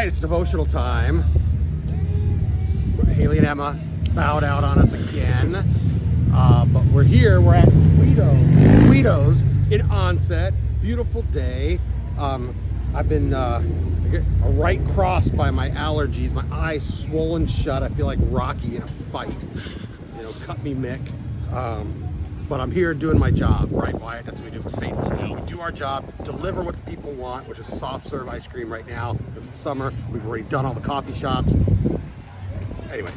right, it's devotional time. Haley and Emma bowed out on us again. But we're here, we're at Guido's in Onset. Beautiful day. I've been right crossed by my allergies, my eyes swollen shut. I feel like Rocky in a fight. You know, cut me Mick. But I'm here doing my job, right, Wyatt? That's what we do. We're faithful now. We do our job, deliver what the people want, which is soft serve ice cream right now because it's summer. We've already done all the coffee shops. Anyway,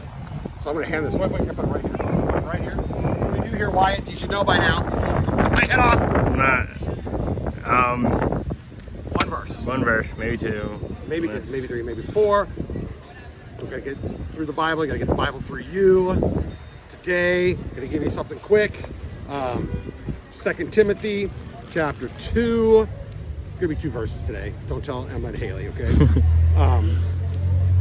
so I'm going to hand this. Wait, right here. Right here. What do we do here, Wyatt? You should know by now. Cut my head off. One verse, maybe two. Maybe three, maybe four. We're going to get through the Bible. Got to get the Bible through you. Today, going to give you something quick. 2 Timothy chapter 2. Gonna be 2 verses today. Don't tell Emma and Haley, okay?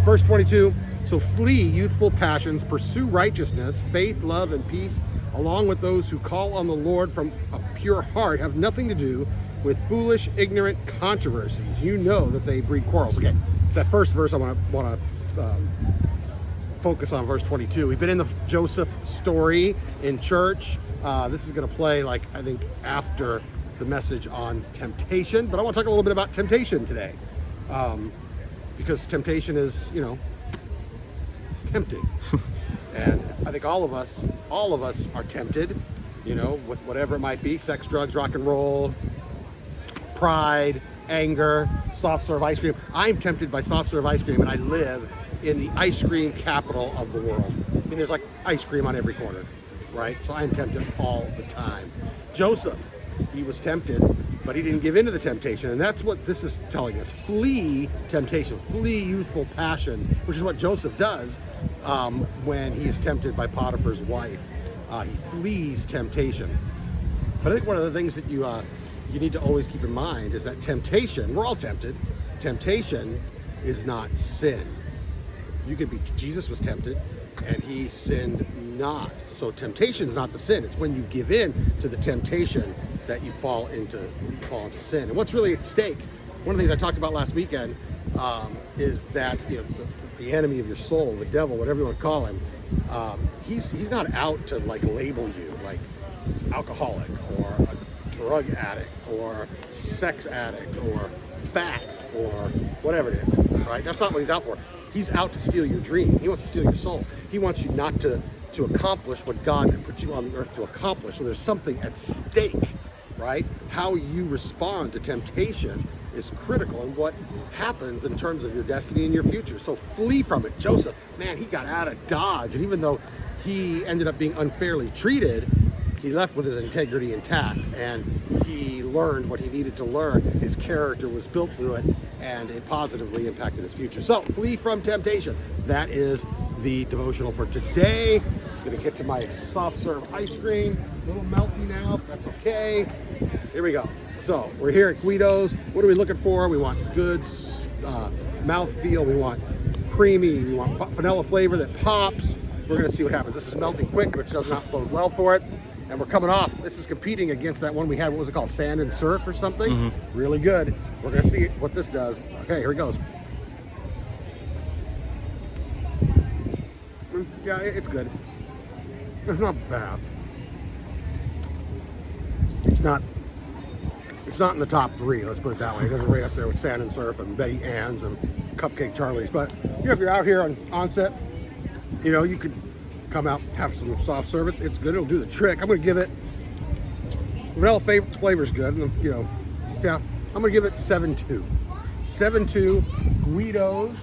Verse 22. So flee youthful passions, pursue righteousness, faith, love, and peace, along with those who call on the Lord from a pure heart, have nothing to do with foolish, ignorant controversies. You know that they breed quarrels. Okay, it's that first verse I want to focus on, verse 22. We've been in the Joseph story in church. This is going to play, like, I think, after the message on temptation. But I want to talk a little bit about temptation today. Because temptation is, you know, it's tempting. And I think all of us are tempted, you know, with whatever it might be: sex, drugs, rock and roll, pride, anger, soft serve ice cream. I'm tempted by soft serve ice cream, and I live in the ice cream capital of the world. I mean, there's like ice cream on every corner, right? So I'm tempted all the time. Joseph, he was tempted, but he didn't give in to the temptation. And that's what this is telling us. Flee temptation, flee youthful passions, which is what Joseph does when he is tempted by Potiphar's wife. He flees temptation. But I think one of the things that you need to always keep in mind is that temptation, we're all tempted. Temptation is not sin. You could be, Jesus was tempted and he sinned not. So temptation is not the sin. It's when you give in to the temptation that you fall into sin. And what's really at stake, one of the things I talked about last weekend is that, you know, the enemy of your soul, the devil, whatever you want to call him, he's not out to like label you like alcoholic or a drug addict or sex addict or fat or whatever it is, right? That's not what he's out for. He's out to steal your dream. He wants to steal your soul. He wants you not to accomplish what God had put you on the earth to accomplish. So there's something at stake, right? How you respond to temptation is critical in what happens in terms of your destiny and your future. So flee from it. Joseph, man, he got out of Dodge. And even though he ended up being unfairly treated, he left with his integrity intact, and he learned what he needed to learn. His character was built through it, and it positively impacted his future. So flee from temptation. That is the devotional for today. I'm gonna get to my soft serve ice cream. A little melty now, but that's okay. Here we go. So we're here at Guido's. What are we looking for? We want good mouthfeel. We want creamy. We want vanilla flavor that pops. We're gonna see what happens. This is melting quick, which does not bode well for it. And we're coming off. This is competing against that one we had. What was it called? Sand and Surf or something? Mm-hmm. Really good. We're going to see what this does. Okay, here it goes. Yeah, it's good. It's not bad. It's not in the top 3, let's put it that way. It's right up there with Sand and Surf and Betty Ann's and Cupcake Charlie's. But you know, if you're out here on Onset, you know, you could come out, have some soft serve. It's good. It'll do the trick. I'm going to give it, vanilla flavor's good. And, you know, yeah, I'm going to give it 7-2. 7-2 Guido's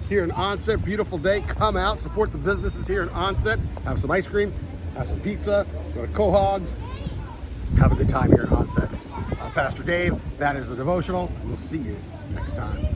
here in Onset. Beautiful day. Come out, support the businesses here in Onset. Have some ice cream, have some pizza, go to Cohogs. Have a good time here in Onset. Pastor Dave, that is the devotional. We'll see you next time.